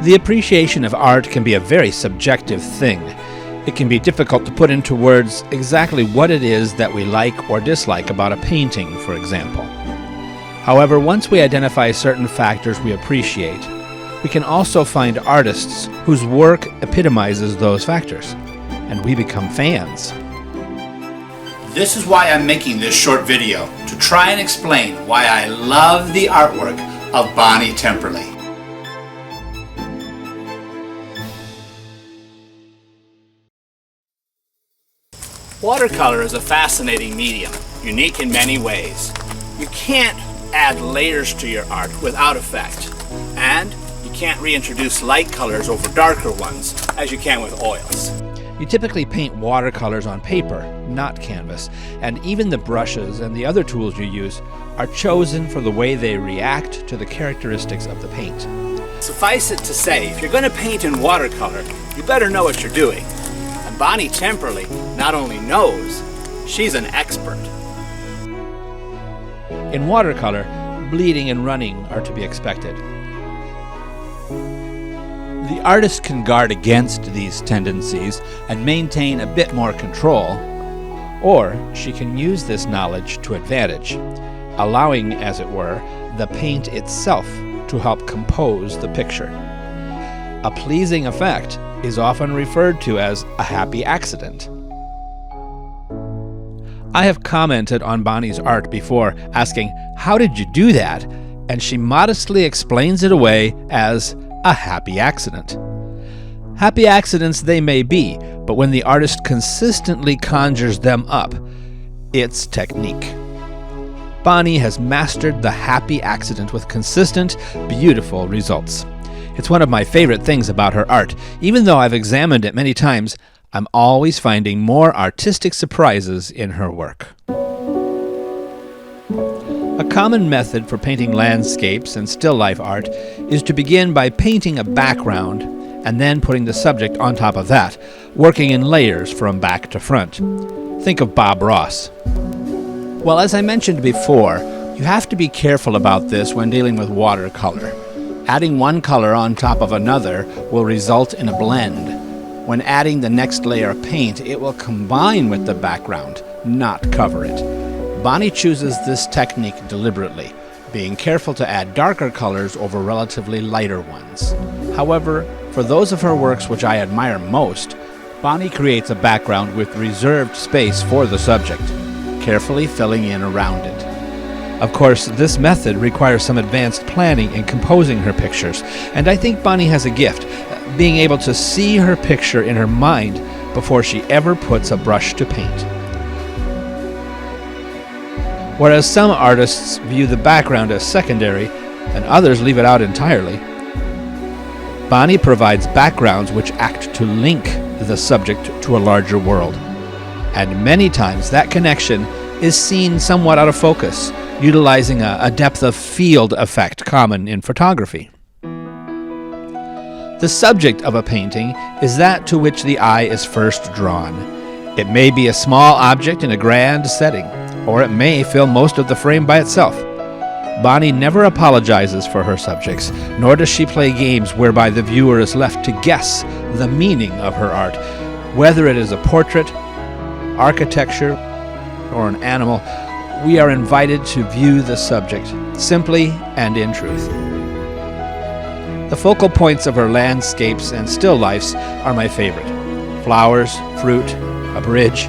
The appreciation of art can be a very subjective thing. It can be difficult to put into words exactly what it is that we like or dislike about a painting, for example. However, once we identify certain factors we appreciate, we can also find artists whose work epitomizes those factors, and we become fans. This is why I'm making this short video, to try and explain why I love the artwork of Bonnie Temperley. Watercolor is a fascinating medium, unique in many ways. You can't add layers to your art without effect, and you can't reintroduce light colors over darker ones as you can with oils. You typically paint watercolors on paper, not canvas, and even the brushes and the other tools you use are chosen for the way they react to the characteristics of the paint. Suffice it to say, if you're going to paint in watercolor, you better know what you're doing. And Bonnie Temperley not only knows, she's an expert. In watercolor, bleeding and running are to be expected. The artist can guard against these tendencies and maintain a bit more control, or she can use this knowledge to advantage, allowing, as it were, the paint itself to help compose the picture. A pleasing effect is often referred to as a happy accident. I have commented on Bonnie's art before, asking, "How did you do that?" And she modestly explains it away as a happy accident. Happy accidents they may be, but when the artist consistently conjures them up, it's technique. Bonnie has mastered the happy accident with consistent, beautiful results. It's one of my favorite things about her art. Even though I've examined it many times, I'm always finding more artistic surprises in her work. A common method for painting landscapes and still life art is to begin by painting a background and then putting the subject on top of that, working in layers from back to front. Think of Bob Ross. Well, as I mentioned before, you have to be careful about this when dealing with watercolor. Adding one color on top of another will result in a blend. When adding the next layer of paint, it will combine with the background, not cover it. Bonnie chooses this technique deliberately, being careful to add darker colors over relatively lighter ones. However, for those of her works which I admire most, Bonnie creates a background with reserved space for the subject, carefully filling in around it. Of course, this method requires some advanced planning in composing her pictures, and I think Bonnie has a gift, being able to see her picture in her mind before she ever puts a brush to paint. Whereas some artists view the background as secondary, and others leave it out entirely, Bonnie provides backgrounds which act to link the subject to a larger world. And many times that connection is seen somewhat out of focus, utilizing a depth of field effect common in photography. The subject of a painting is that to which the eye is first drawn. It may be a small object in a grand setting, or it may fill most of the frame by itself. Bonnie never apologizes for her subjects, nor does she play games whereby the viewer is left to guess the meaning of her art. Whether it is a portrait, architecture, or an animal, we are invited to view the subject, simply and in truth. The focal points of her landscapes and still lifes are my favorite. Flowers, fruit, a bridge,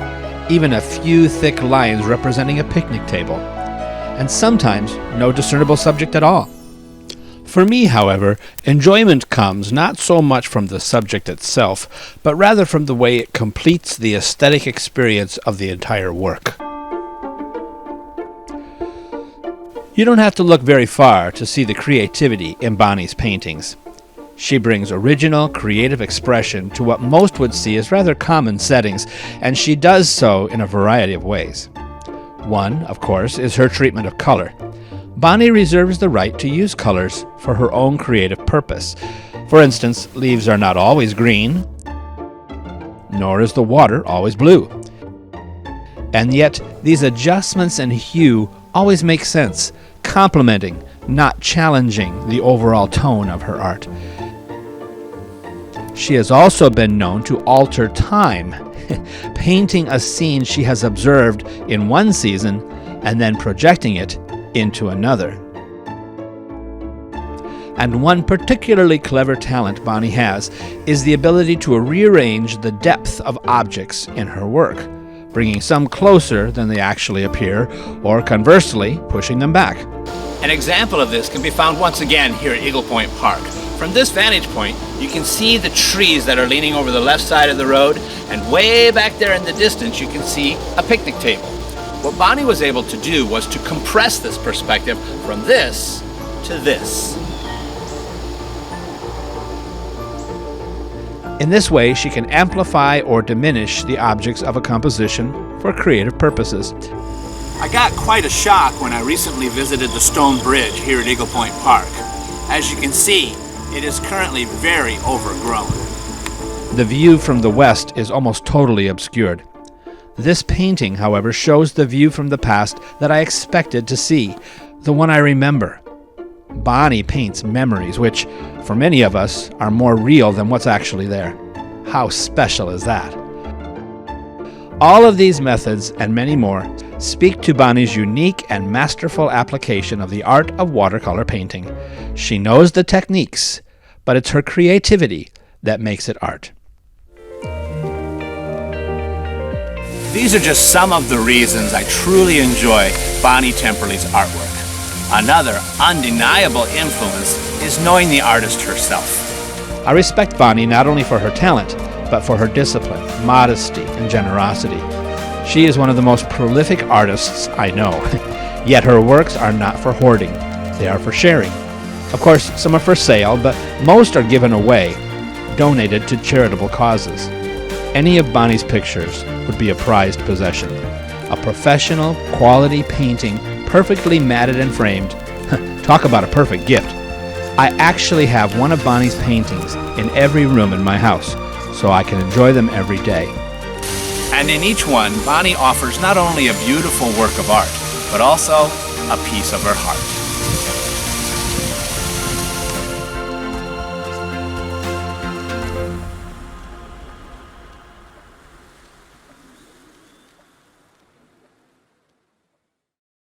even a few thick lines representing a picnic table, and sometimes no discernible subject at all. For me, however, enjoyment comes not so much from the subject itself, but rather from the way it completes the aesthetic experience of the entire work. You don't have to look very far to see the creativity in Bonnie's paintings. She brings original, creative expression to what most would see as rather common settings, and she does so in a variety of ways. One, of course, is her treatment of color. Bonnie reserves the right to use colors for her own creative purpose. For instance, leaves are not always green, nor is the water always blue. And yet, these adjustments in hue always make sense, complementing, not challenging the overall tone of her art. She has also been known to alter time, painting a scene she has observed in one season and then projecting it into another. And one particularly clever talent Bonnie has is the ability to rearrange the depth of objects in her work, bringing some closer than they actually appear, or conversely, pushing them back. An example of this can be found once again here at Eagle Point Park. From this vantage point, you can see the trees that are leaning over the left side of the road, and way back there in the distance you can see a picnic table. What Bonnie was able to do was to compress this perspective from this to this. In this way, she can amplify or diminish the objects of a composition for creative purposes. I got quite a shock when I recently visited the stone bridge here at Eagle Point Park. As you can see, it is currently very overgrown. The view from the west is almost totally obscured. This painting, however, shows the view from the past that I expected to see, the one I remember. Bonnie paints memories, which, for many of us, are more real than what's actually there. How special is that? All of these methods, and many more, speak to Bonnie's unique and masterful application of the art of watercolor painting. She knows the techniques, but it's her creativity that makes it art. These are just some of the reasons I truly enjoy Bonnie Temperley's artwork. Another undeniable influence is knowing the artist herself. I respect Bonnie not only for her talent, but for her discipline, modesty, and generosity. She is one of the most prolific artists I know, yet her works are not for hoarding, they are for sharing. Of course, some are for sale, but most are given away, donated to charitable causes. Any of Bonnie's pictures would be a prized possession. A professional, quality painting, perfectly matted and framed. Talk about a perfect gift. I actually have one of Bonnie's paintings in every room in my house, so I can enjoy them every day. And in each one, Bonnie offers not only a beautiful work of art, but also a piece of her heart.